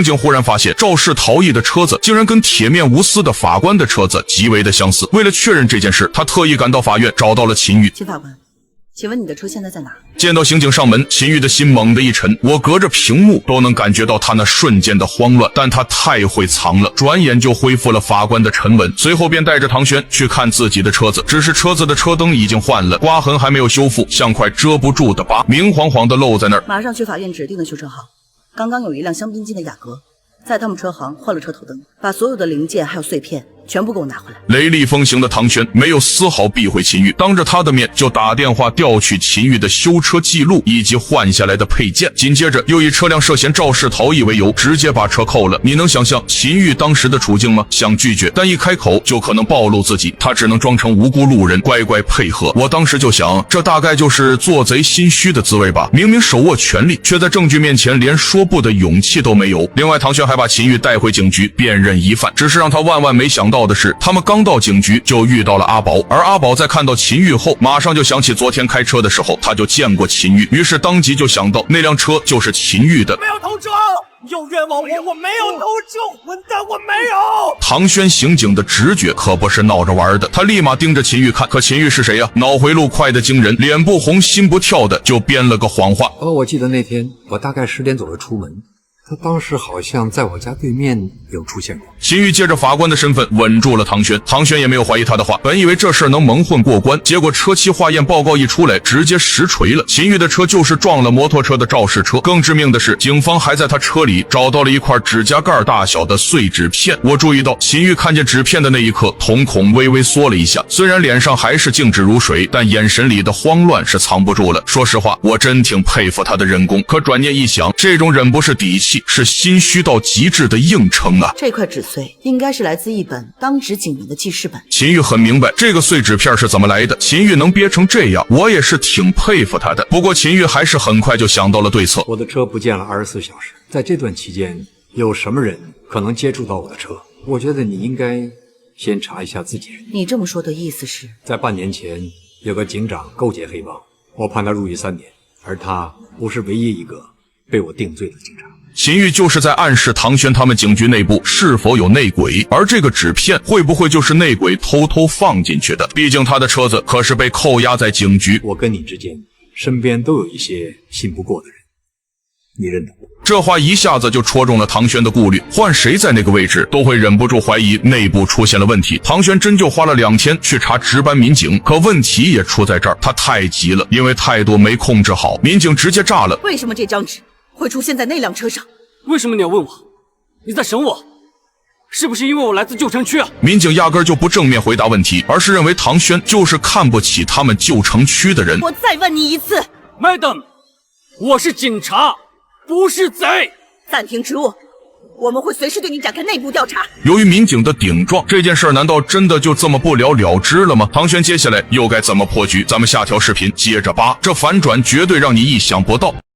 警忽然发现肇事逃逸的车子竟然跟铁面无私的法官的车子极为的相似。为了确认这件事，他特意赶到法院找到了秦玉。秦法官，请问你的车现在在哪？见到刑警上门，秦玉的心猛地一沉，我隔着屏幕都能感觉到他那瞬间的慌乱，但他太会藏了，转眼就恢复了法官的沉稳。随后便带着唐轩去看自己的车子，只是车子的车灯已经换了，刮痕还没有修复，像块遮不住的疤，明晃晃的露在那儿。马上去法院指定的修车行。刚刚有一辆香槟金的雅阁，在他们车行换了车头灯，把所有的零件还有碎片全部给我拿回来。雷厉风行的唐轩没有丝毫避讳秦玉，当着他的面就打电话调取秦玉的修车记录以及换下来的配件，紧接着又以车辆涉嫌肇事逃逸为由，直接把车扣了。你能想象秦玉当时的处境吗？想拒绝，但一开口就可能暴露自己，他只能装成无辜路人，乖乖配合。我当时就想，这大概就是做贼心虚的滋味吧。明明手握权力，却在证据面前连说不的勇气都没有。另外，唐轩还把秦玉带回警局辨认疑犯，只是让他万万没想到的是，他们刚到警局就遇到了阿宝，而阿宝在看到秦玉后，马上就想起昨天开车的时候他就见过秦玉，于是当即就想到那辆车就是秦玉的。没有偷车，又冤枉我没有偷车，混蛋，我没有。唐轩刑警的直觉可不是闹着玩的，他立马盯着秦玉看，可秦玉是谁呀？脑回路快得惊人，脸不红心不跳的就编了个谎话。我记得那天我大概10点左右出门，他当时好像在我家对面有出现过。秦玉借着法官的身份稳住了唐轩，唐轩也没有怀疑他的话，本以为这事能蒙混过关，结果车漆化验报告一出来，直接实锤了。秦玉的车就是撞了摩托车的肇事车，更致命的是，警方还在他车里找到了一块指甲盖大小的碎纸片。我注意到秦玉看见纸片的那一刻，瞳孔微微缩了一下，虽然脸上还是静止如水，但眼神里的慌乱是藏不住了。说实话，我真挺佩服他的忍功，可转念一想，这种忍不是底气，是心虚到极致的硬撑啊。这块纸碎应该是来自一本当值警员的记事本。秦玉很明白这个碎纸片是怎么来的，秦玉能憋成这样，我也是挺佩服他的。不过秦玉还是很快就想到了对策。我的车不见了24小时，在这段期间有什么人可能接触到我的车？我觉得你应该先查一下自己人。你这么说的意思是，在半年前有个警长勾结黑帮，我判他入狱3年，而他不是唯一一个被我定罪的警察。秦玉就是在暗示唐轩他们警局内部是否有内鬼，而这个纸片会不会就是内鬼偷偷放进去的？毕竟他的车子可是被扣押在警局。我跟你之间身边都有一些信不过的人，你认得我？这话一下子就戳中了唐轩的顾虑，换谁在那个位置都会忍不住怀疑内部出现了问题。唐轩真就花了2天去查值班民警，可问题也出在这儿，他太急了，因为态度没控制好，民警直接炸了。为什么这张纸会出现在那辆车上？为什么你要问我？你在审我？是不是因为我来自旧城区啊？民警压根就不正面回答问题，而是认为唐轩就是看不起他们旧城区的人。我再问你一次 ，Madam， 我是警察，不是贼。暂停职务，我们会随时对你展开内部调查。由于民警的顶撞，这件事难道真的就这么不了了之了吗？唐轩接下来又该怎么破局？咱们下条视频接着扒，这反转绝对让你意想不到。